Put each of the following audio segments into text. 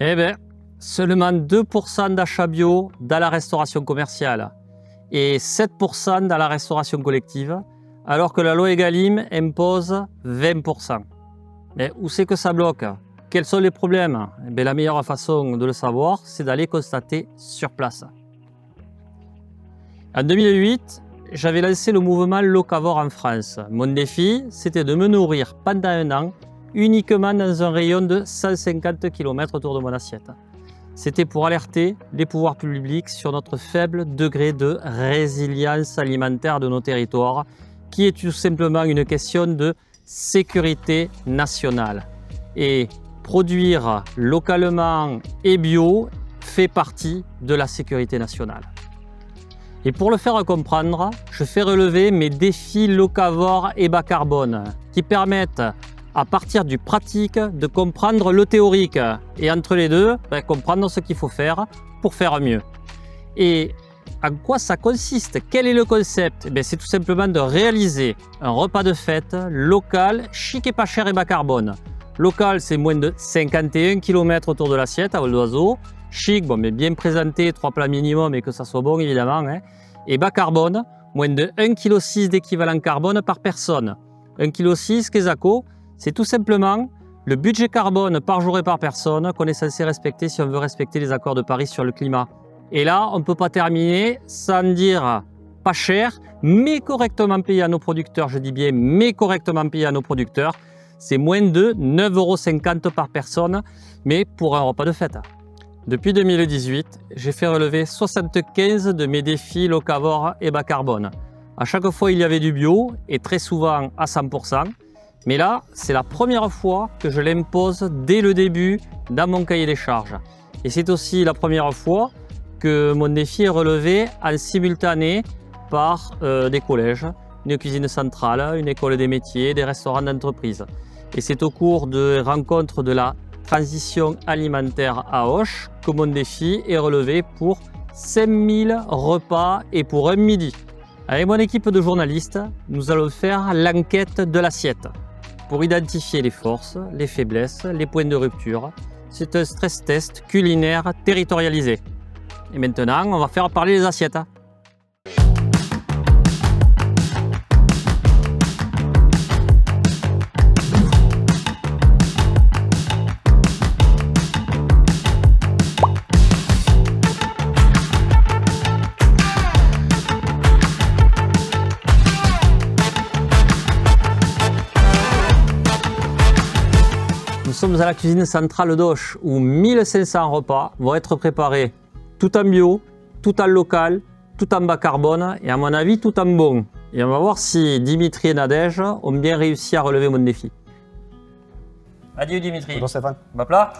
Eh bien, seulement 2% d'achats bio dans la restauration commerciale et 7% dans la restauration collective, alors que la loi Egalim impose 20%. Mais où c'est que ça bloque? Quels sont les problèmes? Eh bien, la meilleure façon de le savoir, c'est d'aller constater sur place. En 2008, j'avais lancé le mouvement locavore en France. Mon défi, c'était de me nourrir pendant un an uniquement dans un rayon de 150 km autour de mon assiette. C'était pour alerter les pouvoirs publics sur notre faible degré de résilience alimentaire de nos territoires, qui est tout simplement une question de sécurité nationale. Et produire localement et bio fait partie de la sécurité nationale. Et pour le faire comprendre, je fais relever mes défis locavores et bas carbone qui permettent, à partir du pratique, de comprendre le théorique et entre les deux, comprendre ce qu'il faut faire pour faire mieux. Et en quoi ça consiste? Quel est le concept? C'est tout simplement de réaliser un repas de fête local, chic et pas cher et bas carbone. Local, c'est moins de 51 km autour de l'assiette à vol d'oiseau. Chic, bon, mais bien présenté, 3 plats minimum et que ça soit bon évidemment. Et bas carbone, moins de 1,6 kg d'équivalent carbone par personne. 1,6 kg, qu'est-ce que c'est tout simplement le budget carbone par jour et par personne qu'on est censé respecter si on veut respecter les accords de Paris sur le climat. Et là, on ne peut pas terminer sans dire pas cher, mais correctement payé à nos producteurs. Je dis bien, mais correctement payé à nos producteurs. C'est moins de 9,50 € par personne, mais pour un repas de fête. Depuis 2018, j'ai fait relever 75 de mes défis locavores et bas carbone. À chaque fois, il y avait du bio, et très souvent à 100%. Mais là, c'est la première fois que je l'impose dès le début dans mon cahier des charges. Et c'est aussi la première fois que mon défi est relevé en simultané par des collèges, une cuisine centrale, une école des métiers, des restaurants d'entreprise. Et c'est au cours de rencontres de la transition alimentaire à Auch que mon défi est relevé pour 5000 repas et pour un midi. Avec mon équipe de journalistes, nous allons faire l'enquête de l'assiette pour identifier les forces, les faiblesses, les points de rupture. C'est un stress test culinaire territorialisé. Et maintenant, on va faire parler les assiettes. Nous sommes à la cuisine centrale d'Auch où 1500 repas vont être préparés tout en bio, tout en local, tout en bas carbone et à mon avis tout en bon. Et on va voir si Dimitri et Nadège ont bien réussi à relever mon défi. Adieu Dimitri. Bonjour Stéphane. Bas plat?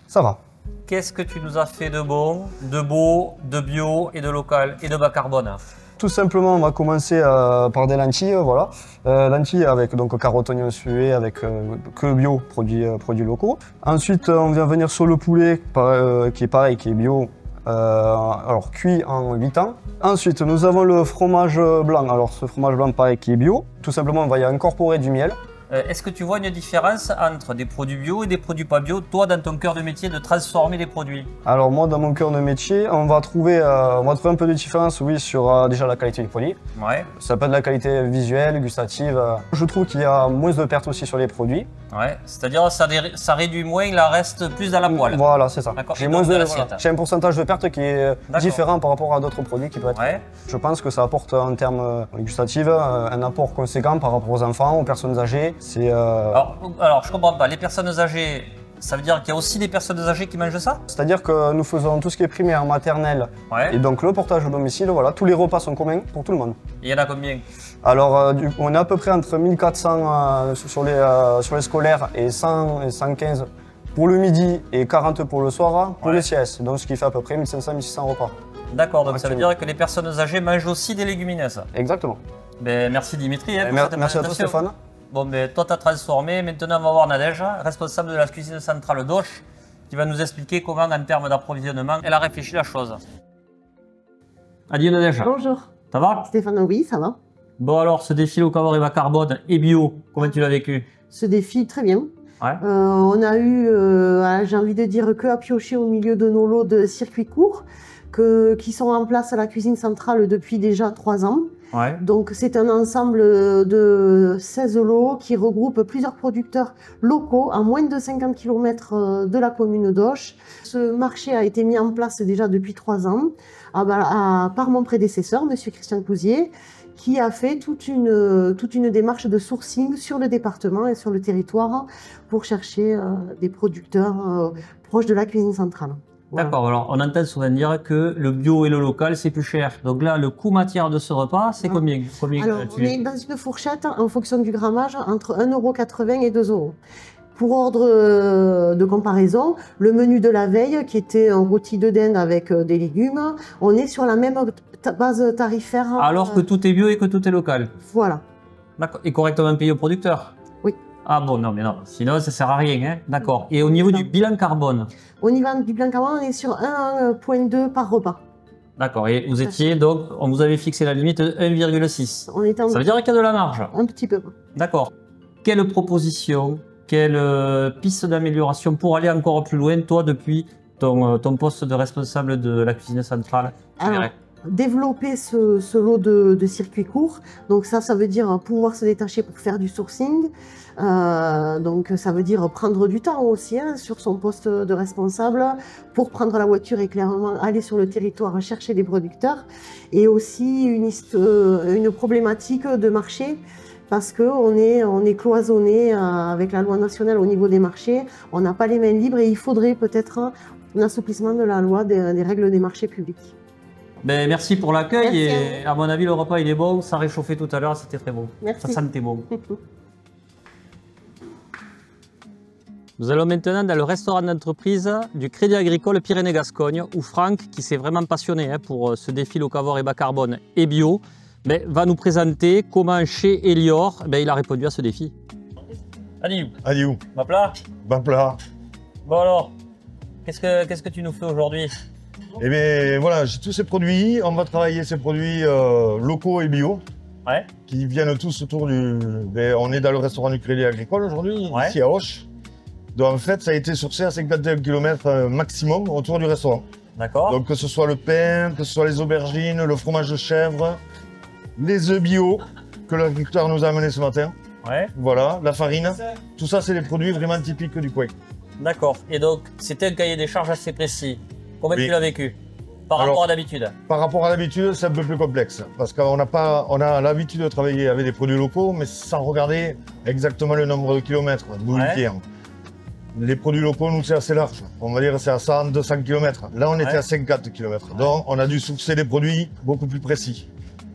Ça va. Qu'est-ce que tu nous as fait de bon, de beau, de bio et de local et de bas carbone? Tout simplement, on va commencer par des lentilles, voilà. Lentilles avec donc carottes, oignons sués, avec que bio, produits locaux. Ensuite, on vient venir sur le poulet, qui est pareil, qui est bio, alors cuit en 8 ans. Ensuite, nous avons le fromage blanc. Alors, ce fromage blanc, pareil, qui est bio. Tout simplement, on va y incorporer du miel. Est-ce que tu vois une différence entre des produits bio et des produits pas bio, toi dans ton cœur de métier de transformer les produits? Alors moi dans mon cœur de métier, on va trouver un peu de différence, oui, sur déjà la qualité du produit. Ouais. Ça peut être de la qualité visuelle, gustative. Je trouve qu'il y a moins de pertes aussi sur les produits. Ouais, c'est-à-dire ça réduit moins, il en reste plus dans la poêle. Voilà, c'est ça. D'accord. J'ai un pourcentage de perte qui est différent par rapport à d'autres produits qui peuvent être. Ouais. Je pense que ça apporte en termes gustatifs un apport conséquent par rapport aux enfants, aux personnes âgées. Alors, je comprends pas. Les personnes âgées, ça veut dire qu'il y a aussi des personnes âgées qui mangent ça? C'est-à-dire que nous faisons tout ce qui est primaire, maternelle, et donc le portage au domicile, voilà, tous les repas sont communs pour tout le monde. Il y en a combien? Alors, on est à peu près entre 1400 sur les scolaires et 100 et 115 pour le midi et 40 pour le soir pour les siestes, donc ce qui fait à peu près 1500-1600 repas. D'accord, donc ça veut dire que les personnes âgées mangent aussi des légumineuses? Exactement. Merci Dimitri pour cette merci à toi Stéphane. Bon, toi tu as transformé, maintenant on va voir Nadège, responsable de la cuisine centrale d'Auch, qui va nous expliquer comment en termes d'approvisionnement elle a réfléchi la chose. Adieu Nadège. Bonjour. Ça va? Stéphane, oui, ça va. Bon alors, ce défi locavore et bas carbone et bio, comment tu l'as vécu? Ce défi, très bien. Ouais. On a eu, j'ai envie de dire, que à piocher au milieu de nos lots de circuits courts qui sont en place à la cuisine centrale depuis déjà 3 ans. Ouais. Donc c'est un ensemble de 16 lots qui regroupent plusieurs producteurs locaux à moins de 50 km de la commune d'Auch. Ce marché a été mis en place déjà depuis 3 ans par mon prédécesseur, Monsieur Christian Cousier, qui a fait toute une démarche de sourcing sur le département et sur le territoire pour chercher des producteurs proches de la cuisine centrale. Voilà. D'accord, alors on entend souvent dire que le bio et le local c'est plus cher. Donc là, le coût matière de ce repas, c'est combien, Alors, on est dans une fourchette en fonction du grammage entre 1,80 € et 2 €. Pour ordre de comparaison, le menu de la veille, qui était un rôti de dinde avec des légumes, on est sur la même base tarifaire. Alors que tout est bio et que tout est local. Voilà. D'accord. Et correctement payé au producteur. Oui. Ah bon, non, mais non, sinon ça sert à rien, hein. D'accord. Et au niveau du bilan carbone? Au niveau du bilan carbone, on est sur 1,2 par repas. D'accord. Et vous étiez donc, on vous avait fixé la limite de 1,6. Ça veut dire qu'il y a de la marge. Un petit peu. D'accord. Quelle proposition, quelle piste d'amélioration pour aller encore plus loin, toi, depuis ton poste de responsable de la cuisine centrale? Alors, développer ce lot de circuits courts. Donc ça veut dire pouvoir se détacher pour faire du sourcing. Donc ça veut dire prendre du temps aussi sur son poste de responsable pour prendre la voiture et clairement aller sur le territoire chercher des producteurs. Et aussi une problématique de marché parce qu'on est cloisonné avec la loi nationale au niveau des marchés. On n'a pas les mains libres et il faudrait peut-être un assouplissement de la loi des règles des marchés publics. Ben, merci pour l'accueil et à mon avis le repas il est bon, ça réchauffait tout à l'heure, c'était très bon. Merci. Ça sentait bon. Nous allons maintenant dans le restaurant d'entreprise du Crédit Agricole Pyrénées-Gascogne où Franck, qui s'est vraiment passionné pour ce défi locavore et bas carbone et bio, va nous présenter comment chez Elior il a répondu à ce défi. Adieu. Ma plat. Bon plat. Bon alors, qu'est-ce que tu nous fais aujourd'hui? Eh bien voilà, j'ai tous ces produits. On va travailler ces produits locaux et bio. Ouais. Qui viennent tous autour du... On est dans le restaurant du Crédit Agricole aujourd'hui, ici à Auch. Donc en fait, ça a été sourcé à 51 km maximum autour du restaurant. D'accord. Donc que ce soit le pain, que ce soit les aubergines, le fromage de chèvre, les œufs bio que l'agriculteur nous a amenés ce matin. Ouais. Voilà, la farine. Tout ça, c'est des produits vraiment typiques du coin. D'accord. Et donc, c'était un cahier des charges assez précis. Comment tu l'as vécu par rapport à d'habitude? Par rapport à l'habitude, c'est un peu plus complexe. Parce qu'on a l'habitude de travailler avec des produits locaux, mais sans regarder exactement le nombre de kilomètres d'où ils viennent. Les produits locaux, nous, c'est assez large. On va dire c'est à 100, 200 km. Là, on était à 50 km. Donc, on a dû sourcer des produits beaucoup plus précis.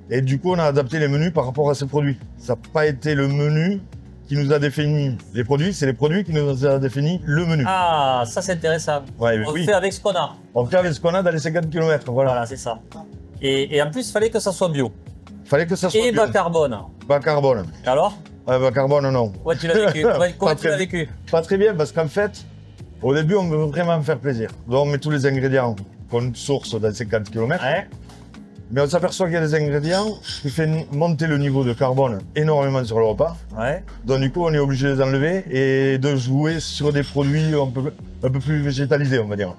Et du coup, on a adapté les menus par rapport à ces produits. Ça n'a pas été le menu qui nous a défini les produits, c'est les produits qui nous ont défini le menu. Ah, ça c'est intéressant. Ouais, on fait avec ce qu'on a. On fait avec ce qu'on a dans les 50 km, voilà. C'est ça. Et en plus, il fallait que ça soit bio. Fallait que ça soit bio. Et bas carbone. Bas carbone. Alors? Bas carbone, non. Ouais, tu l'as vécu. Comment tu l'as vécu? Pas très bien, parce qu'en fait, au début, on veut vraiment faire plaisir. Donc, on met tous les ingrédients qu'on source dans 50 km. Ouais. Mais on s'aperçoit qu'il y a des ingrédients qui font monter le niveau de carbone énormément sur le repas. Ouais. Donc du coup, on est obligé de les enlever et de jouer sur des produits un peu plus végétalisés, on va dire.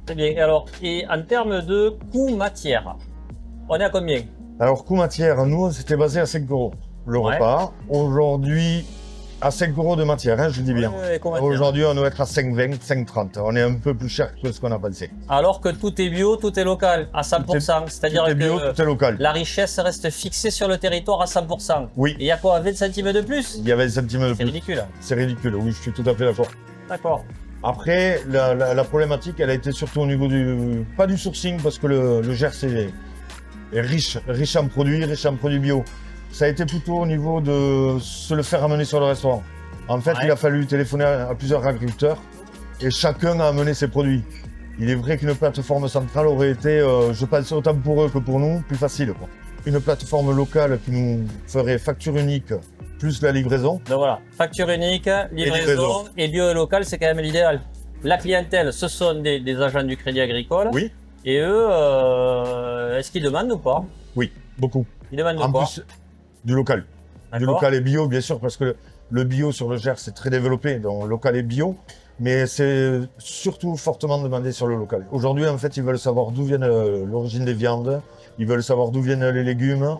Très bien. Et en termes de coût matière, on est à combien? Alors, coût matière, nous, on s'était basé à 5 € le repas. Aujourd'hui, à 5 € de matière, hein, je dis bien. Aujourd'hui, on doit être à 5,20, 5,30. On est un peu plus cher que ce qu'on a pensé. Alors que tout est bio, tout est local, à 100%. C'est-à-dire que tout est local. La richesse reste fixée sur le territoire à 100%. Oui. Et il y a quoi, 20 centimes de plus? Il y a 20 centimes de plus. C'est ridicule. C'est ridicule, oui, je suis tout à fait d'accord. D'accord. Après, la problématique, elle a été surtout au niveau pas du sourcing, parce que le Gers est riche en produits bio. Ça a été plutôt au niveau de se le faire amener sur le restaurant. En fait, il a fallu téléphoner à plusieurs agriculteurs et chacun a amené ses produits. Il est vrai qu'une plateforme centrale aurait été, je pense autant pour eux que pour nous, plus facile. Une plateforme locale qui nous ferait facture unique plus la livraison. Donc voilà, facture unique, livraison et bio et local, c'est quand même l'idéal. La clientèle, ce sont des agents du Crédit Agricole. Oui. Et eux, est-ce qu'ils demandent ou pas? Oui, beaucoup. Ils demandent en quoi? plus, du local. Du local et bio, bien sûr, parce que le bio sur le Gers, c'est très développé, donc local et bio, mais c'est surtout fortement demandé sur le local. Aujourd'hui, en fait, ils veulent savoir d'où vient l'origine des viandes, ils veulent savoir d'où viennent les légumes,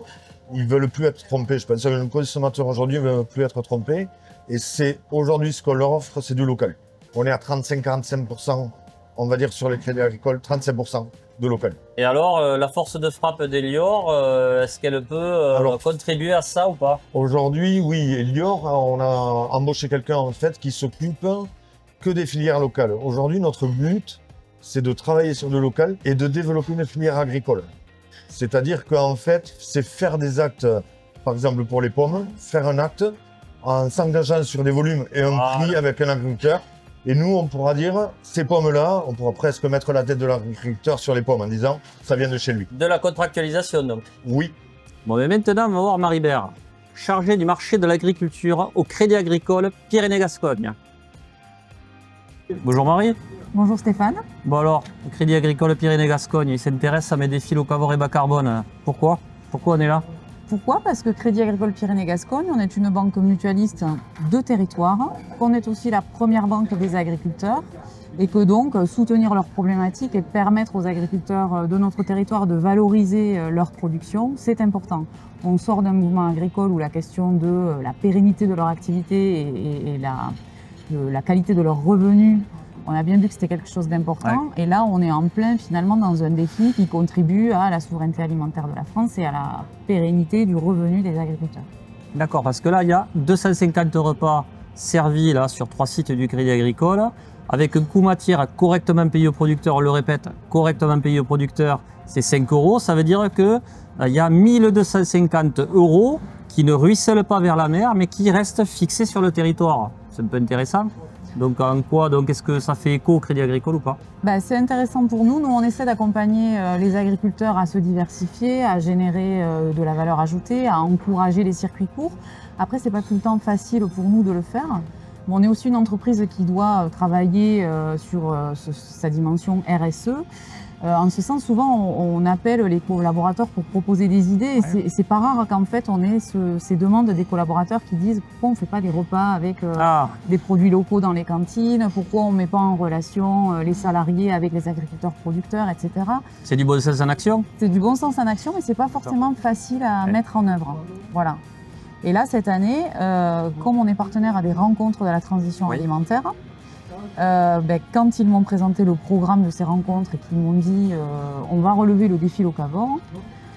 ils veulent plus être trompés. Je pense que le consommateur aujourd'hui ne veut plus être trompé, et c'est aujourd'hui ce qu'on leur offre, c'est du local. On est à 35-45%, on va dire sur les crédits agricoles, 35% de local. Et alors, la force de frappe d'Elior, est-ce qu'elle peut contribuer à ça ou pas? Aujourd'hui, oui, Elior, on a embauché quelqu'un en fait qui s'occupe que des filières locales. Aujourd'hui, notre but, c'est de travailler sur le local et de développer une filière agricole. C'est-à-dire qu'en fait, c'est faire des actes, par exemple pour les pommes, faire un acte en s'engageant sur des volumes et un prix avec un agriculteur. Et nous, on pourra dire, ces pommes-là, on pourra presque mettre la tête de l'agriculteur sur les pommes en disant, ça vient de chez lui. De la contractualisation, donc. Oui. Bon, mais maintenant, on va voir Marie-Bert, chargée du marché de l'agriculture au Crédit Agricole Pyrénées-Gascogne. Bonjour Marie. Bonjour Stéphane. Bon alors, le Crédit Agricole Pyrénées-Gascogne, il s'intéresse à mes défis locavore et bas carbone. Pourquoi? Pourquoi on est là? Pourquoi? Parce que Crédit Agricole Pyrénées-Gascogne, on est une banque mutualiste de territoire, qu'on est aussi la première banque des agriculteurs et que donc soutenir leurs problématiques et permettre aux agriculteurs de notre territoire de valoriser leur production, c'est important. On sort d'un mouvement agricole où la question de la pérennité de leur activité et la qualité de leurs revenus, on a bien vu que c'était quelque chose d'important. Ouais. Et là, on est en plein finalement dans un défi qui contribue à la souveraineté alimentaire de la France et à la pérennité du revenu des agriculteurs. D'accord, parce que là, il y a 250 repas servis là, sur 3 sites du Crédit Agricole, avec un coût matière correctement payé aux producteurs. On le répète, correctement payé aux producteurs, c'est 5 €. Ça veut dire qu'il y a 1250 € qui ne ruissellent pas vers la mer, mais qui restent fixés sur le territoire. C'est un peu intéressant. Donc en quoi, est-ce que ça fait écho au Crédit Agricole ou pas? C'est intéressant pour nous. Nous, on essaie d'accompagner les agriculteurs à se diversifier, à générer de la valeur ajoutée, à encourager les circuits courts. Après, c'est pas tout le temps facile pour nous de le faire. Mais on est aussi une entreprise qui doit travailler sur sa dimension RSE. En ce sens, souvent, on appelle les collaborateurs pour proposer des idées. Et c'est pas rare qu'en fait, on ait ces demandes des collaborateurs qui disent pourquoi on ne fait pas des repas avec des produits locaux dans les cantines, pourquoi on ne met pas en relation les salariés avec les agriculteurs producteurs, etc. C'est du bon sens en action? C'est du bon sens en action, mais c'est pas forcément facile à mettre en œuvre. Voilà. Et là, cette année, comme on est partenaire à des rencontres de la transition alimentaire, quand ils m'ont présenté le programme de ces rencontres et qu'ils m'ont dit on va relever le défi locavore.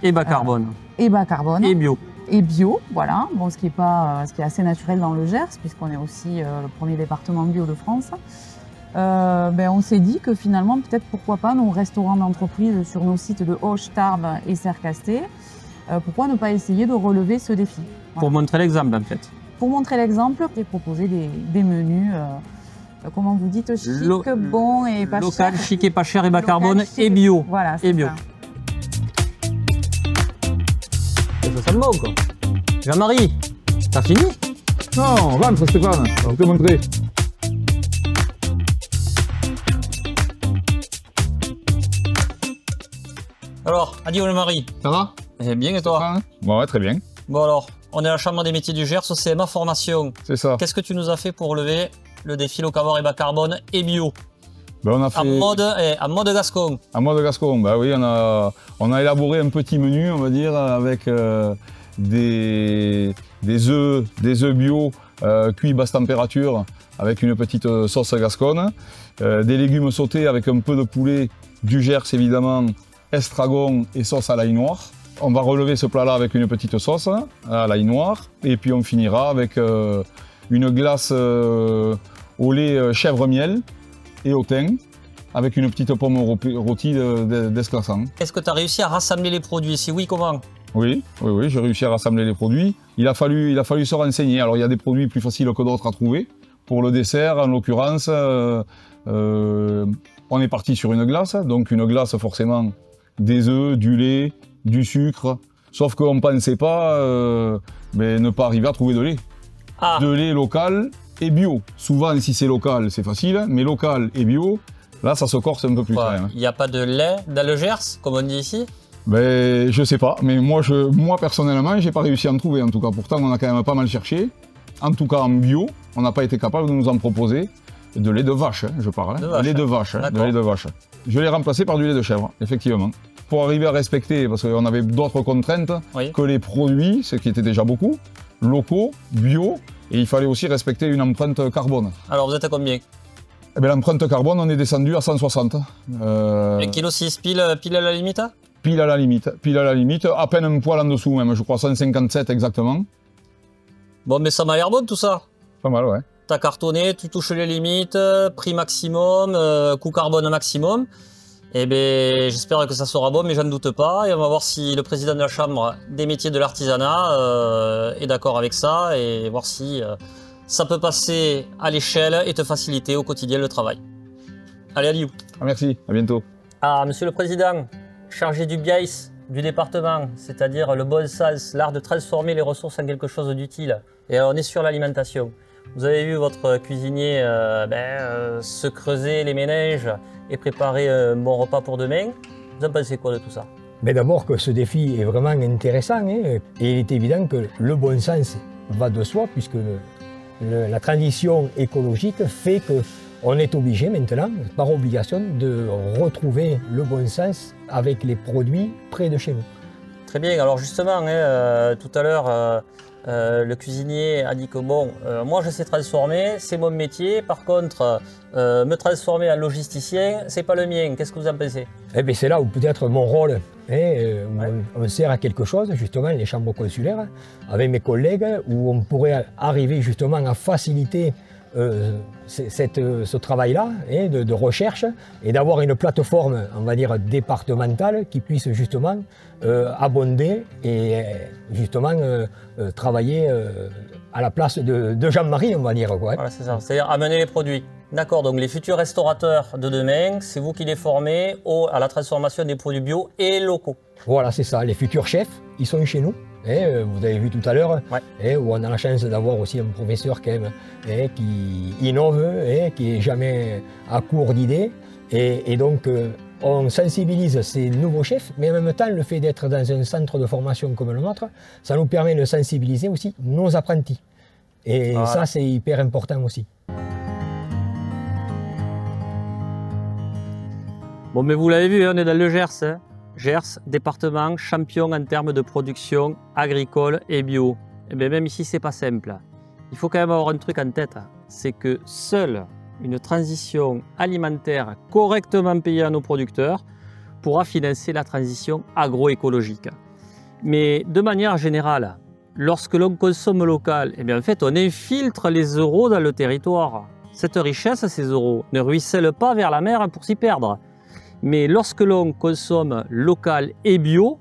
Et bas carbone. Et bas carbone. Et bio. Et bio, voilà. Bon, ce qui est assez naturel dans le Gers, puisqu'on est aussi le premier département bio de France. On s'est dit que finalement, peut-être pourquoi pas nos restaurants d'entreprise sur nos sites de Auch, Tarbes et Sercasté, pourquoi ne pas essayer de relever ce défi? Voilà. Pour montrer l'exemple en fait. Pour montrer l'exemple et proposer des menus. Comment vous dites, chic, bon et pas cher. Local, chic et pas cher et bas carbone et bio. Voilà, et bio. Ça sent bon quoi. Jean-Marie, t'as fini? Non, rentre Stéphane, on va te montrer. Alors, adieu le mari. Ça va? Bien et toi? Bon, ouais, très bien. Bon alors, on est à la Chambre des métiers du Gers au CMA Formation. C'est ça. Qu'est-ce que tu nous as fait pour relever le défi locavore et bas carbone et bio? On a fait... en mode gascon. En mode gascon, oui, on a élaboré un petit menu, on va dire, avec des œufs bio cuits basse température avec une petite sauce gasconne, des légumes sautés avec un peu de poulet du Gers évidemment, estragon et sauce à l'ail noir. On va relever ce plat-là avec une petite sauce à l'ail noir et puis on finira avec une glace au lait chèvre-miel et au thym, avec une petite pomme rôtie d'Esclassan. Est-ce que tu as réussi à rassembler les produits? Si oui, comment? Oui, j'ai réussi à rassembler les produits. Il a fallu se renseigner. Alors il y a des produits plus faciles que d'autres à trouver. Pour le dessert, en l'occurrence, on est parti sur une glace. Donc une glace forcément des œufs, du lait, du sucre. Sauf qu'on ne pensait pas ne pas arriver à trouver de lait. De lait local et bio. Souvent, si c'est local, c'est facile, mais local et bio, là, ça se corse un peu plus quand même. Il n'y a pas de lait dans le Gers, comme on dit ici? Je sais pas, mais moi personnellement, j'ai pas réussi à en trouver en tout cas. Pourtant, on a quand même pas mal cherché. en tout cas en bio, on n'a pas été capable de nous en proposer de lait de vache, je parle. De vache. Lait de vache, de lait de vache. Je l'ai remplacé par du lait de chèvre, effectivement. Pour arriver à respecter, parce qu'on avait d'autres contraintes Oui. que les produits, ce qui était déjà beaucoup, locaux, bio, et il fallait aussi respecter une empreinte carbone. Alors vous êtes à combien? Eh bien, l'empreinte carbone, on est descendu à 160. 1,6 kg pile à la limite? Pile à la limite, à peine un poil en dessous même, je crois 157 exactement. Bon, mais ça m'a l'air bon tout ça. Pas mal, ouais. T'as cartonné, tu touches les limites, prix maximum, coût carbone maximum. Eh bien, j'espère que ça sera bon, mais j'en doute pas. Et on va voir si le président de la Chambre des métiers de l'artisanat est d'accord avec ça et voir si ça peut passer à l'échelle et te faciliter au quotidien le travail. Allez, Aliou. Ah, merci, à bientôt. Ah, monsieur le président, chargé du BIAIS du département, c'est-à-dire le bon sens, l'art de transformer les ressources en quelque chose d'utile. Et on est sur l'alimentation. Vous avez vu votre cuisinier se creuser les méninges et préparer un bon repas pour demain. Vous en pensez quoi de tout ça? Mais d'abord que ce défi est vraiment intéressant, hein, et il est évident que le bon sens va de soi puisque la transition écologique fait qu'on est obligé maintenant, par obligation, de retrouver le bon sens avec les produits près de chez nous. Très bien, alors justement, tout à l'heure, le cuisinier a dit que bon, moi je sais transformer, c'est mon métier, par contre, me transformer en logisticien, c'est pas le mien. Qu'est-ce que vous en pensez? Eh bien, c'est là où peut-être mon rôle, où on sert à quelque chose, justement, les chambres consulaires, avec mes collègues, où on pourrait arriver justement à faciliter ce travail-là, de recherche, et d'avoir une plateforme, on va dire, départementale qui puisse justement abonder et justement travailler à la place de Jean-Marie, on va dire. Quoi. Voilà, c'est ça, c'est-à-dire amener les produits. D'accord, donc les futurs restaurateurs de demain, c'est vous qui les formez à la transformation des produits bio et locaux. Voilà, c'est ça, les futurs chefs, ils sont chez nous. Vous avez vu tout à l'heure, où on a la chance d'avoir aussi un professeur quand même, qui innove, qui n'est jamais à court d'idées. Et donc, on sensibilise ces nouveaux chefs, mais en même temps, le fait d'être dans un centre de formation comme le nôtre, ça nous permet de sensibiliser aussi nos apprentis. Et voilà. Ça, c'est hyper important aussi. Bon, mais vous l'avez vu, on est dans le Gers. Hein. Gers, département champion en termes de production agricole et bio. Et bien même ici, c'est pas simple. Il faut quand même avoir un truc en tête, c'est que seule une transition alimentaire correctement payée à nos producteurs pourra financer la transition agroécologique. Mais de manière générale, lorsque l'on consomme local, eh bien en fait, on infiltre les euros dans le territoire. Cette richesse, ces euros, ne ruissellent pas vers la mer pour s'y perdre. Mais lorsque l'on consomme local et bio,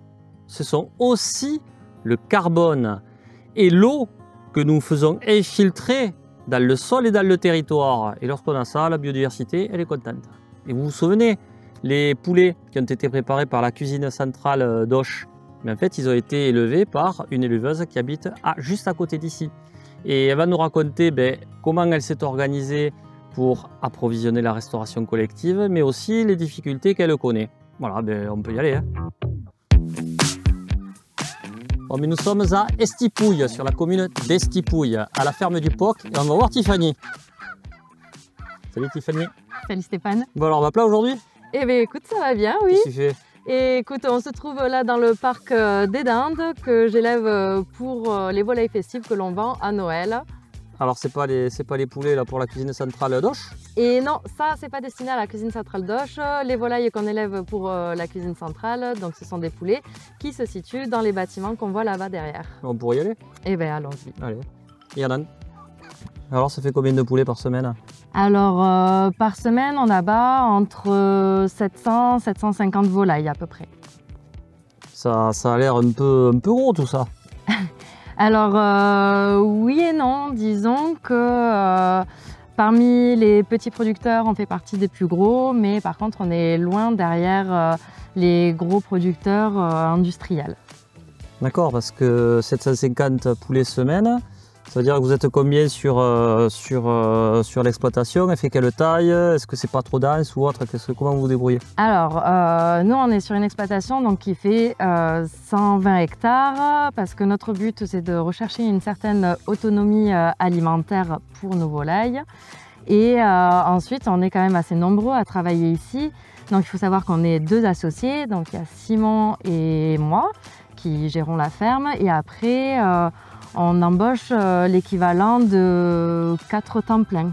ce sont aussi le carbone et l'eau que nous faisons infiltrer dans le sol et dans le territoire. Et lorsqu'on a ça, la biodiversité, elle est contente. Et vous vous souvenez, les poulets qui ont été préparés par la cuisine centrale d'Auch, mais en fait, ils ont été élevés par une éleveuse qui habite juste à côté d'ici. Et elle va nous raconter comment elle s'est organisée pour approvisionner la restauration collective, mais aussi les difficultés qu'elle connaît. Voilà, on peut y aller. Hein. Bon, mais nous sommes à Estipouille, sur la commune d'Estipouille, à la ferme du Poc, et on va voir Tiffany. Salut Tiffany. Salut Stéphane. Bon alors, on va plat aujourd'hui? Eh bien écoute, ça va bien, oui. Qu'est-ce que tu fais? Et écoute, on se trouve là dans le parc des Dindes, que j'élève pour les volailles festives que l'on vend à Noël. Alors c'est pas les poulets là pour la cuisine centrale d'Auch? Et non, ça c'est pas destiné à la cuisine centrale d'Auch. Les volailles qu'on élève pour la cuisine centrale, donc ce sont des poulets qui se situent dans les bâtiments qu'on voit là-bas derrière. On pourrait y aller? Eh bien allons-y. Allez, Yann. Alors ça fait combien de poulets par semaine? Alors par semaine on abat entre 700 750 volailles à peu près. Ça a l'air un peu gros tout ça. Alors oui et non, disons que parmi les petits producteurs, on fait partie des plus gros, mais par contre on est loin derrière les gros producteurs industriels. D'accord, parce que 750 poulets semaine, Ça veut dire que vous êtes combien sur l'exploitation? Elle fait quelle taille? Est-ce que c'est pas trop dense ou autre? Comment vous vous débrouillez? Alors, nous, on est sur une exploitation donc, qui fait 120 hectares parce que notre but, c'est de rechercher une certaine autonomie alimentaire pour nos volailles. Et ensuite, on est quand même assez nombreux à travailler ici. Donc, il faut savoir qu'on est 2 associés. Donc, il y a Simon et moi qui gérons la ferme. Et après, on embauche l'équivalent de 4 temps pleins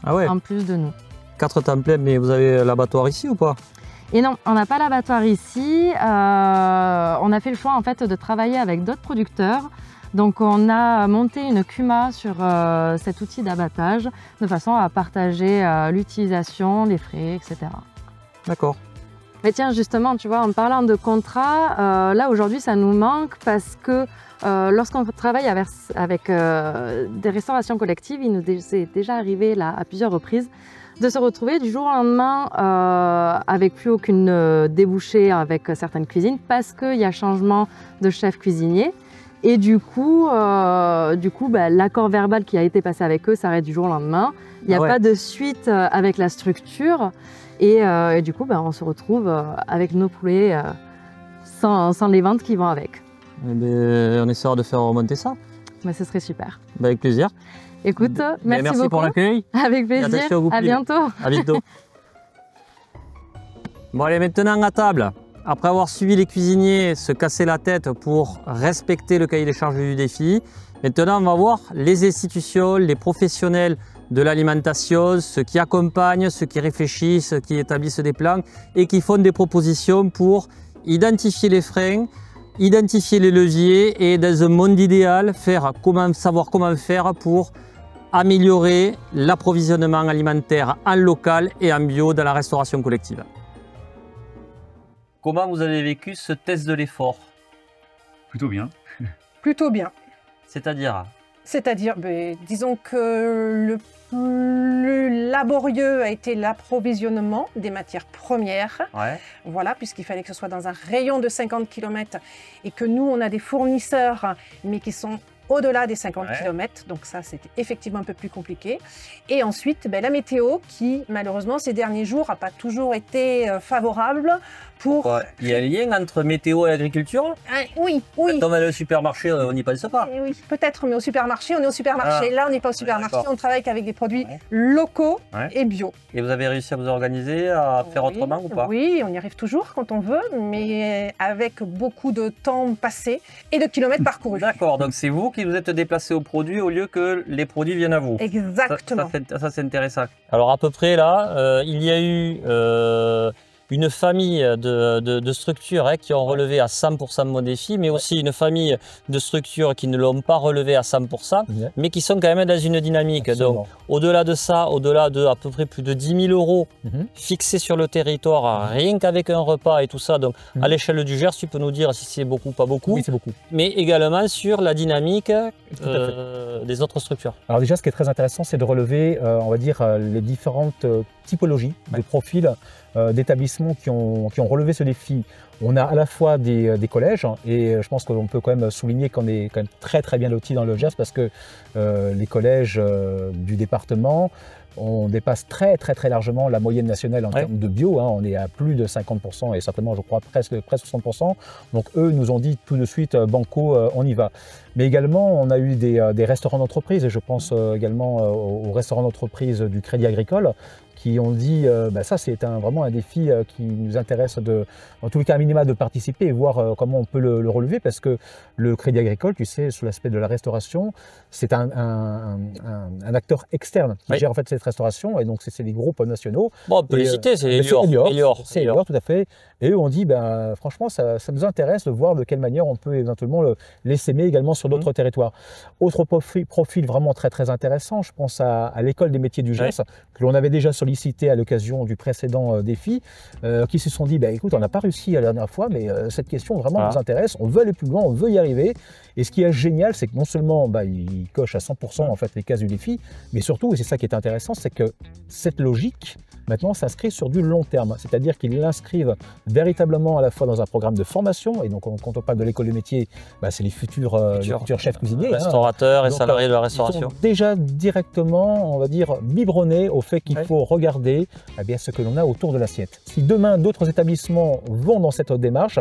en plus de nous. 4 temps pleins, mais vous avez l'abattoir ici ou pas? Et non, on n'a pas l'abattoir ici. On a fait le choix en fait de travailler avec d'autres producteurs. Donc on a monté une CUMA sur cet outil d'abattage de façon à partager l'utilisation, les frais, etc. D'accord. Mais tiens, justement, tu vois, en parlant de contrat, là aujourd'hui ça nous manque parce que lorsqu'on travaille avec des restaurations collectives, il nous est déjà arrivé là, à plusieurs reprises de se retrouver du jour au lendemain avec plus aucune débouchée avec certaines cuisines parce qu'il y a changement de chef cuisinier. Et du coup, l'accord verbal qui a été passé avec eux s'arrête du jour au lendemain. Il n'y a pas de suite avec la structure. Et du coup, on se retrouve avec nos poulets sans les ventes qui vont avec. Eh bien, on essaiera de faire remonter ça. Mais ce serait super. Avec plaisir. Écoute, merci beaucoup. Pour l'accueil. Avec plaisir. À bientôt. À bientôt. Bon, allez, maintenant à table. Après avoir suivi les cuisiniers se casser la tête pour respecter le cahier des charges du défi, maintenant on va voir les institutions, les professionnels de l'alimentation, ceux qui accompagnent, ceux qui réfléchissent, ceux qui établissent des plans et qui font des propositions pour identifier les freins, identifier les leviers et dans un monde idéal, savoir comment faire pour améliorer l'approvisionnement alimentaire en local et en bio dans la restauration collective. Comment vous avez vécu ce test de l'effort? Plutôt bien. Plutôt bien. C'est-à-dire? C'est-à-dire, disons que le plus laborieux a été l'approvisionnement des matières premières. Ouais. Voilà, puisqu'il fallait que ce soit dans un rayon de 50 km et que nous, on a des fournisseurs, mais qui sont au-delà des 50 km, donc ça c'était effectivement un peu plus compliqué. Et ensuite, la météo qui malheureusement ces derniers jours n'a pas toujours été favorable pour... Il y a un lien entre météo et agriculture? Oui, oui. Quand on va au supermarché, on n'y pense pas. Oui, peut-être, mais au supermarché, on est au supermarché. Là, on n'est pas au supermarché, on travaille qu'avec des produits locaux et bio. Et vous avez réussi à vous organiser, à faire autrement ou pas? Oui, on y arrive toujours quand on veut, mais avec beaucoup de temps passé et de kilomètres parcourus. D'accord, donc c'est vous qui vous êtes déplacé aux produits au lieu que les produits viennent à vous. Exactement. Ça c'est intéressant. Alors à peu près là, il y a eu une famille de structures qui ont relevé à 100% mon défi, mais aussi une famille de structures qui ne l'ont pas relevé à 100%, mais qui sont quand même dans une dynamique. Absolument. Donc au-delà de ça, au-delà de à peu près plus de 10 000 euros fixés sur le territoire, rien qu'avec un repas et tout ça, donc à l'échelle du Gers, tu peux nous dire si c'est beaucoup ou pas beaucoup. Oui, c'est beaucoup. Mais également sur la dynamique des autres structures. Alors déjà, ce qui est très intéressant, c'est de relever, on va dire, les différentes typologies de profils d'établissements qui ont relevé ce défi. On a à la fois des collèges, et je pense qu'on peut quand même souligner qu'on est quand même très très bien lotis dans le Gers parce que les collèges du département, on dépasse très largement la moyenne nationale en termes de bio. On est à plus de 50% et certainement, je crois, presque 60%. Donc eux nous ont dit tout de suite, banco, on y va. Mais également, on a eu des restaurants d'entreprise, et je pense également aux restaurants d'entreprise du Crédit Agricole, qui ont dit ça c'est vraiment un défi qui nous intéresse en tout cas à minima de participer et voir comment on peut le relever, parce que le Crédit Agricole, tu sais, sous l'aspect de la restauration, c'est un acteur externe qui gère en fait cette restauration, et donc c'est des groupes nationaux. Bon, on peut les citer, c'est Elior. C'est Elior, tout à fait. Et eux ont dit, franchement, ça nous intéresse de voir de quelle manière on peut éventuellement les s'aimer également sur d'autres territoires. Autre profil vraiment très intéressant, je pense à l'école des métiers du Gers, que l'on avait déjà sollicité à l'occasion du précédent défi, qui se sont dit, écoute, on n'a pas réussi la dernière fois, mais cette question vraiment nous intéresse, on veut aller plus loin, on veut y arriver. Et ce qui est génial, c'est que non seulement ils cochent à 100% en fait les cases du défi, mais surtout, et c'est ça qui est intéressant, c'est que cette logique maintenant s'inscrivent sur du long terme, c'est-à-dire qu'ils l'inscrivent véritablement à la fois dans un programme de formation, et donc quand on parle de l'école des métiers, c'est les futurs chefs cuisiniers. Restaurateurs et salariés de la restauration. Ils sont déjà directement, on va dire, biberonnés au fait qu'il faut regarder ce que l'on a autour de l'assiette. Si demain d'autres établissements vont dans cette démarche,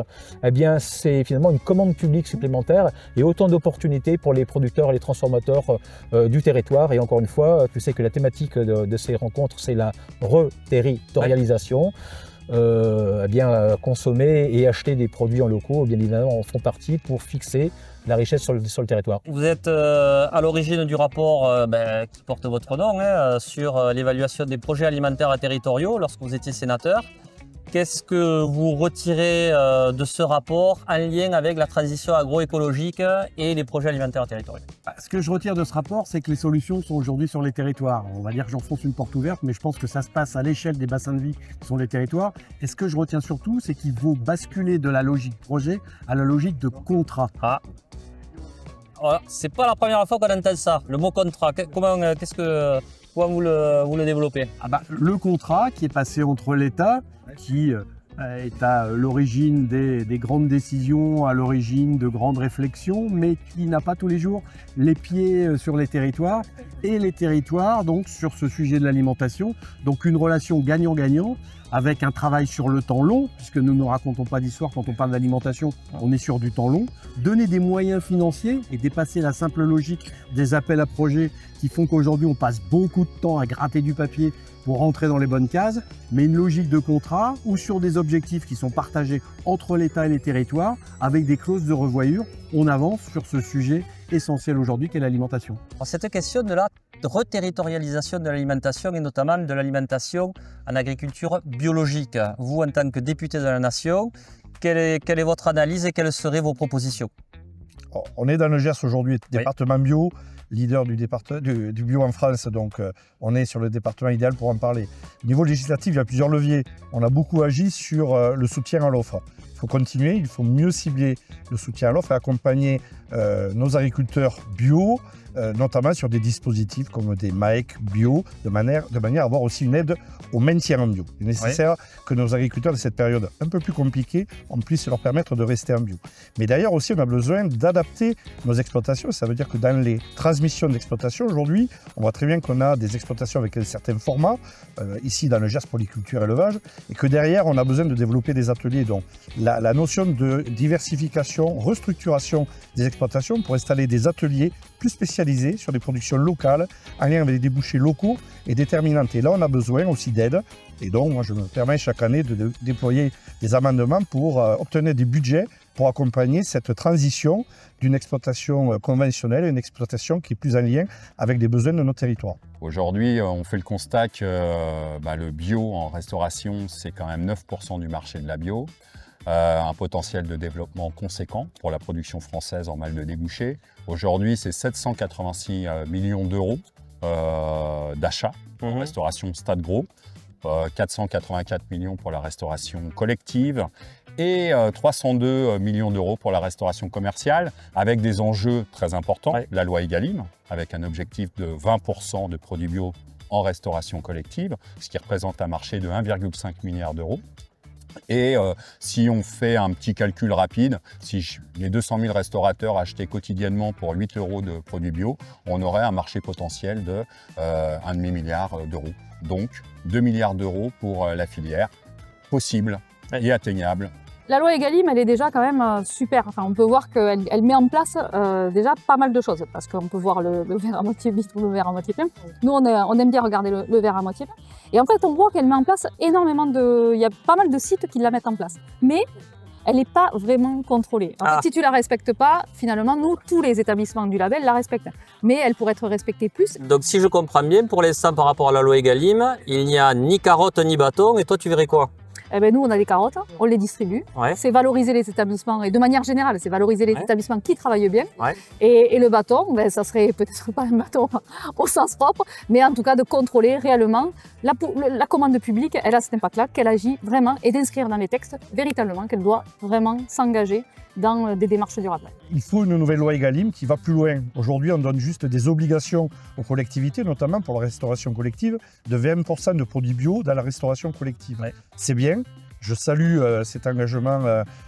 c'est finalement une commande publique supplémentaire et autant d'opportunités pour les producteurs et les transformateurs du territoire. Et encore une fois, tu sais que la thématique de ces rencontres, c'est la reterritorialisation. Consommer et acheter des produits en locaux, bien évidemment, en font partie pour fixer la richesse sur le territoire. Vous êtes à l'origine du rapport qui porte votre nom sur l'évaluation des projets alimentaires territoriaux lorsque vous étiez sénateur. Qu'est-ce que vous retirez de ce rapport en lien avec la transition agroécologique et les projets alimentaires territoriaux? Ce que je retire de ce rapport, c'est que les solutions sont aujourd'hui sur les territoires. On va dire que j'enfonce une porte ouverte, mais je pense que ça se passe à l'échelle des bassins de vie qui sont les territoires. Et ce que je retiens surtout, c'est qu'il faut basculer de la logique projet à la logique de contrat. C'est pas la première fois qu'on entend ça, le mot contrat. Comment vous le développez? Le contrat qui est passé entre l'État, qui est à l'origine des grandes décisions, à l'origine de grandes réflexions, mais qui n'a pas tous les jours les pieds sur les territoires, et les territoires donc sur ce sujet de l'alimentation. Donc une relation gagnant-gagnant, avec un travail sur le temps long, puisque nous ne racontons pas d'histoire quand on parle d'alimentation, on est sur du temps long. Donner des moyens financiers et dépasser la simple logique des appels à projets qui font qu'aujourd'hui on passe beaucoup de temps à gratter du papier pour rentrer dans les bonnes cases, mais une logique de contrat ou sur des objectifs qui sont partagés entre l'État et les territoires avec des clauses de revoyure. On avance sur ce sujet essentiel aujourd'hui qu'est l'alimentation. Cette question de la reterritorialisation de l'alimentation et notamment de l'alimentation en agriculture biologique, vous en tant que député de la Nation, quelle est votre analyse et quelles seraient vos propositions? On est dans le Gers aujourd'hui, département bio, leader du bio en France, donc on est sur le département idéal pour en parler. Au niveau législatif, il y a plusieurs leviers. On a beaucoup agi sur le soutien à l'offre. Il faut continuer, il faut mieux cibler le soutien à l'offre et accompagner nos agriculteurs bio, notamment sur des dispositifs comme des MAEC bio, de manière à avoir aussi une aide au maintien en bio. Il est nécessaire que nos agriculteurs, de cette période un peu plus compliquée, on puisse leur permettre de rester en bio. Mais d'ailleurs aussi, on a besoin d'adapter nos exploitations. Ça veut dire que dans les transmissions d'exploitation, aujourd'hui, on voit très bien qu'on a des exploitations avec un certain format, ici dans le Gers polyculture élevage, et que derrière, on a besoin de développer des ateliers. Donc la notion de diversification, restructuration des exploitations pour installer des ateliers plus spécialisés sur des productions locales, en lien avec des débouchés locaux et déterminantes. Et là, on a besoin aussi d'aide. Et donc, moi, je me permets chaque année de déployer des amendements pour obtenir des budgets pour accompagner cette transition d'une exploitation conventionnelle à une exploitation qui est plus en lien avec les besoins de nos territoires. Aujourd'hui, on fait le constat que le bio en restauration, c'est quand même 9% du marché de la bio. Un potentiel de développement conséquent pour la production française en mal de débouchés. Aujourd'hui, c'est 786 millions d'euros d'achats en restauration stade gros, 484 millions pour la restauration collective et 302 millions d'euros pour la restauration commerciale, avec des enjeux très importants, la loi Egalim, avec un objectif de 20% de produits bio en restauration collective, ce qui représente un marché de 1,5 milliard d'euros. Et si on fait un petit calcul rapide, si les 200 000 restaurateurs achetaient quotidiennement pour 8 € de produits bio, on aurait un marché potentiel de 1,5 milliard d'euros. Donc 2 milliards d'euros pour la filière, possible et atteignable. La loi Egalim, elle est déjà quand même super. Enfin, on peut voir qu'elle met en place déjà pas mal de choses, parce qu'on peut voir le verre à moitié vide ou le verre à moitié plein. Nous, on aime bien regarder le verre à moitié plein. Et en fait, on voit qu'elle met en place énormément de... Il y a pas mal de sites qui la mettent en place. Mais elle n'est pas vraiment contrôlée. En fait, si tu la respectes pas, finalement, nous, tous les établissements du label la respectent. Mais elle pourrait être respectée plus. Donc, si je comprends bien, pour l'instant, par rapport à la loi Egalim, il n'y a ni carotte ni bâton. Et toi, tu verrais quoi? Eh ben, nous, on a des carottes, on les distribue. C'est valoriser les établissements, et de manière générale, c'est valoriser les établissements qui travaillent bien. Et le bâton, ben, ça serait peut-être pas un bâton au sens propre, mais en tout cas de contrôler réellement la commande publique, elle a cet impact-là, qu'elle agit vraiment, et d'inscrire dans les textes véritablement qu'elle doit vraiment s'engager dans des démarches durables. Il faut une nouvelle loi Egalim qui va plus loin. Aujourd'hui, on donne juste des obligations aux collectivités, notamment pour la restauration collective, de 20% de produits bio dans la restauration collective. Ouais. C'est bien, je salue cet engagement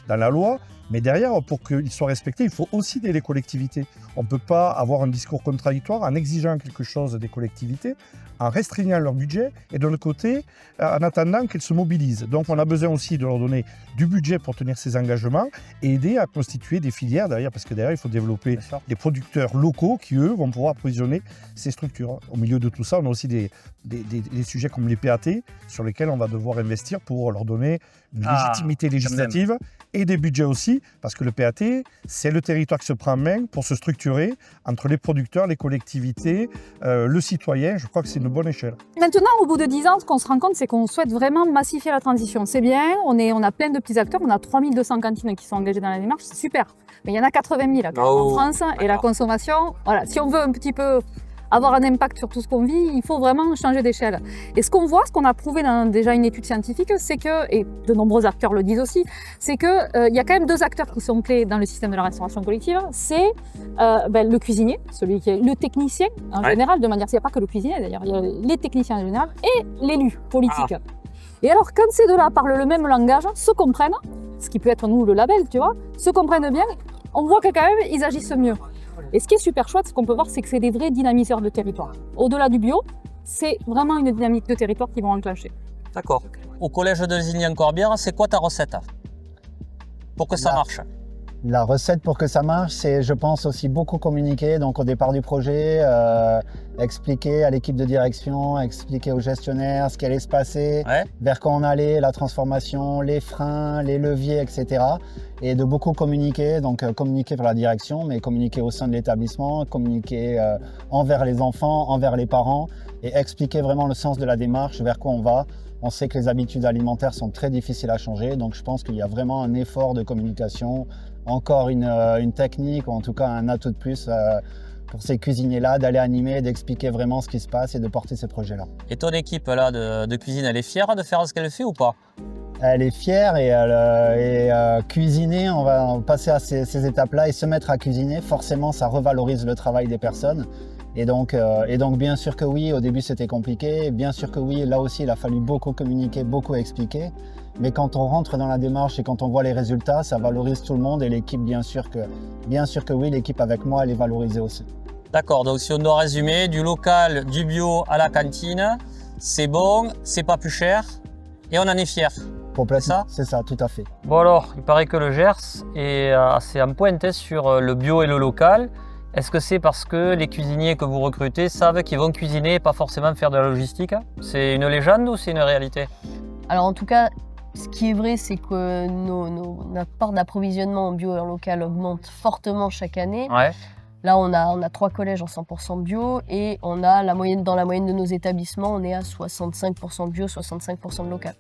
dans la loi, mais derrière, pour qu'il soit respecté, il faut aussi aider les collectivités. On ne peut pas avoir un discours contradictoire en exigeant quelque chose des collectivités, en restreignant leur budget et de l'autre côté, en attendant qu'elles se mobilisent. Donc on a besoin aussi de leur donner du budget pour tenir ces engagements et aider à constituer des filières derrière, parce que derrière il faut développer des producteurs locaux qui eux vont pouvoir approvisionner ces structures. Au milieu de tout ça, on a aussi des sujets comme les PAT sur lesquels on va devoir investir pour leur donner une légitimité législative et des budgets aussi, parce que le PAT, c'est le territoire qui se prend en main pour se structurer entre les producteurs, les collectivités, le citoyen. Je crois que c'est une bonne échelle. Maintenant, au bout de 10 ans, ce qu'on se rend compte, c'est qu'on souhaite vraiment massifier la transition. C'est bien, on a plein de petits acteurs, on a 3200 cantines qui sont engagées dans la démarche, c'est super. Mais il y en a 80 000 en France, et la consommation, voilà, si on veut un petit peu avoir un impact sur tout ce qu'on vit, il faut vraiment changer d'échelle. Et ce qu'on voit, ce qu'on a prouvé dans déjà une étude scientifique, c'est que, et de nombreux acteurs le disent aussi, c'est qu'il y a quand même 2 acteurs qui sont clés dans le système de la restauration collective. C'est le cuisinier, celui qui est le technicien en général, de manière, il n'y a pas que le cuisinier d'ailleurs, il y a les techniciens en général, et l'élu politique. Et alors, quand ces deux-là parlent le même langage, se comprennent, ce qui peut être nous le label, tu vois, se comprennent bien, on voit que quand même, ils agissent mieux. Et ce qui est super chouette, ce qu'on peut voir, c'est que c'est des vrais dynamiseurs de territoire. Au-delà du bio, c'est vraiment une dynamique de territoire qui vont enclencher. D'accord. Au collège de Ligny-en-Corbière, c'est quoi ta recette pour que ça marche? La recette pour que ça marche, c'est, je pense, aussi beaucoup communiquer. Donc au départ du projet, expliquer à l'équipe de direction, expliquer aux gestionnaires ce qui allait se passer, vers quoi on allait, la transformation, les freins, les leviers, etc. Et de beaucoup communiquer, donc communiquer vers la direction, mais communiquer au sein de l'établissement, communiquer envers les enfants, envers les parents, et expliquer vraiment le sens de la démarche, vers quoi on va. On sait que les habitudes alimentaires sont très difficiles à changer, donc je pense qu'il y a vraiment un effort de communication, encore une technique, ou en tout cas un atout de plus pour ces cuisiniers-là, d'aller animer, d'expliquer vraiment ce qui se passe et de porter ces projets-là. Et ton équipe là de cuisine, elle est fière de faire ce qu'elle fait ou pas? Elle est fière et cuisiner, on va passer à ces étapes-là et se mettre à cuisiner, forcément ça revalorise le travail des personnes. Et donc bien sûr que oui, au début c'était compliqué, bien sûr que oui, là aussi il a fallu beaucoup communiquer, beaucoup expliquer. Mais quand on rentre dans la démarche et quand on voit les résultats, ça valorise tout le monde et l'équipe, bien sûr que oui, l'équipe avec moi, elle est valorisée aussi. D'accord, donc si on doit résumer, du local, du bio à la cantine, c'est bon, c'est pas plus cher et on en est fier. Complètement, c'est ça, tout à fait. Bon alors, il paraît que le Gers est assez en pointe sur le bio et le local. Est-ce que c'est parce que les cuisiniers que vous recrutez savent qu'ils vont cuisiner et pas forcément faire de la logistique? C'est une légende ou c'est une réalité? Alors en tout cas, ce qui est vrai, c'est que notre part d'approvisionnement en bio et en local augmente fortement chaque année. Là, on a 3 collèges en 100% bio et on a dans la moyenne de nos établissements, on est à 65% bio, 65% de local.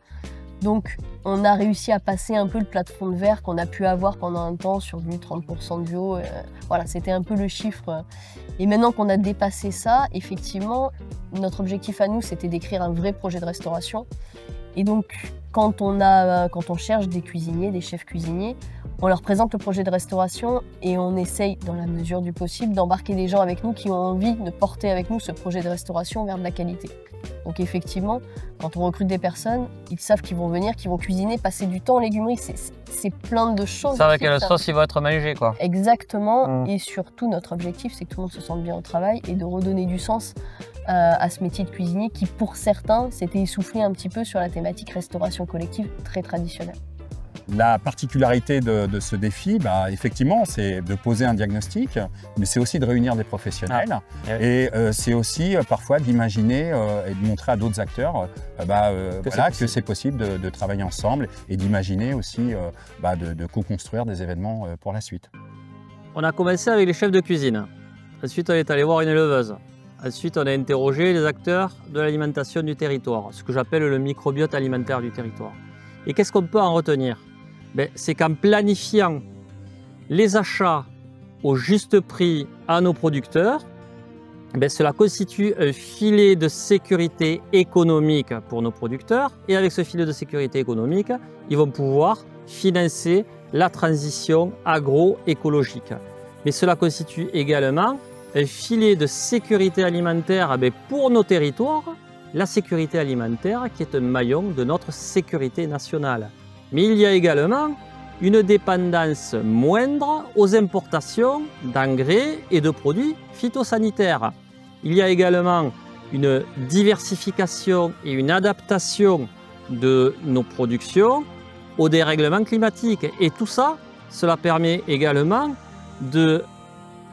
Donc, on a réussi à passer un peu le plafond de verre qu'on a pu avoir pendant un temps sur du 30% de bio. Voilà, c'était un peu le chiffre. Et maintenant qu'on a dépassé ça, effectivement, notre objectif à nous, c'était d'écrire un vrai projet de restauration. Et donc, quand on cherche des cuisiniers, des chefs cuisiniers, on leur présente le projet de restauration et on essaye, dans la mesure du possible, d'embarquer des gens avec nous qui ont envie de porter avec nous ce projet de restauration vers de la qualité. Donc effectivement, quand on recrute des personnes, ils savent qu'ils vont venir, qu'ils vont cuisiner, passer du temps en légumerie, c'est plein de choses. Ça avec quelle sauce ils vont être mangés, quoi. Exactement, et surtout notre objectif, c'est que tout le monde se sente bien au travail et de redonner du sens à ce métier de cuisinier qui, pour certains, s'était essoufflé un petit peu sur la thématique restauration collective très traditionnelle. La particularité de ce défi, effectivement, c'est de poser un diagnostic, mais c'est aussi de réunir des professionnels. Et c'est aussi parfois d'imaginer et de montrer à d'autres acteurs que c'est possible de travailler ensemble et d'imaginer aussi de co-construire des événements pour la suite. On a commencé avec les chefs de cuisine. Ensuite, on est allé voir une éleveuse. Ensuite, on a interrogé les acteurs de l'alimentation du territoire, ce que j'appelle le microbiote alimentaire du territoire. Et qu'est-ce qu'on peut en retenir? C'est qu'en planifiant les achats au juste prix à nos producteurs, cela constitue un filet de sécurité économique pour nos producteurs. Et avec ce filet de sécurité économique, ils vont pouvoir financer la transition agroécologique. Mais cela constitue également un filet de sécurité alimentaire pour nos territoires, la sécurité alimentaire qui est un maillon de notre sécurité nationale. Mais il y a également une dépendance moindre aux importations d'engrais et de produits phytosanitaires. Il y a également une diversification et une adaptation de nos productions au dérèglement climatique. Et tout ça, cela permet également de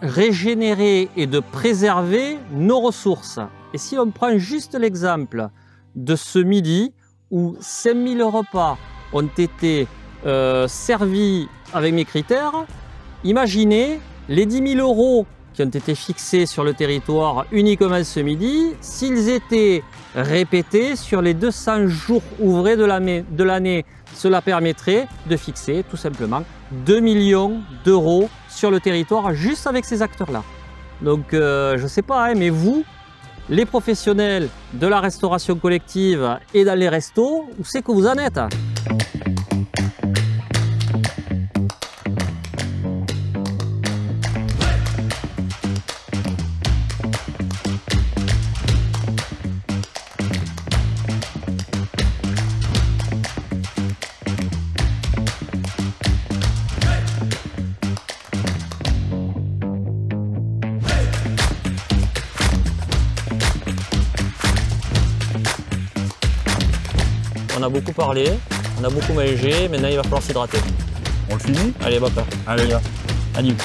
régénérer et de préserver nos ressources. Et si on prend juste l'exemple de ce midi où 5000 repas ont été servis avec mes critères, imaginez les 10 000 € qui ont été fixés sur le territoire uniquement ce midi, s'ils étaient répétés sur les 200 jours ouvrés de l'année, cela permettrait de fixer tout simplement 2 millions d'euros sur le territoire juste avec ces acteurs-là. Donc je ne sais pas, mais vous, les professionnels de la restauration collective et dans les restos, où c'est que vous en êtes ? On a beaucoup parlé, on a beaucoup mangé, maintenant il va falloir s'hydrater. On le finit? Allez, bop. Allez, Adieu.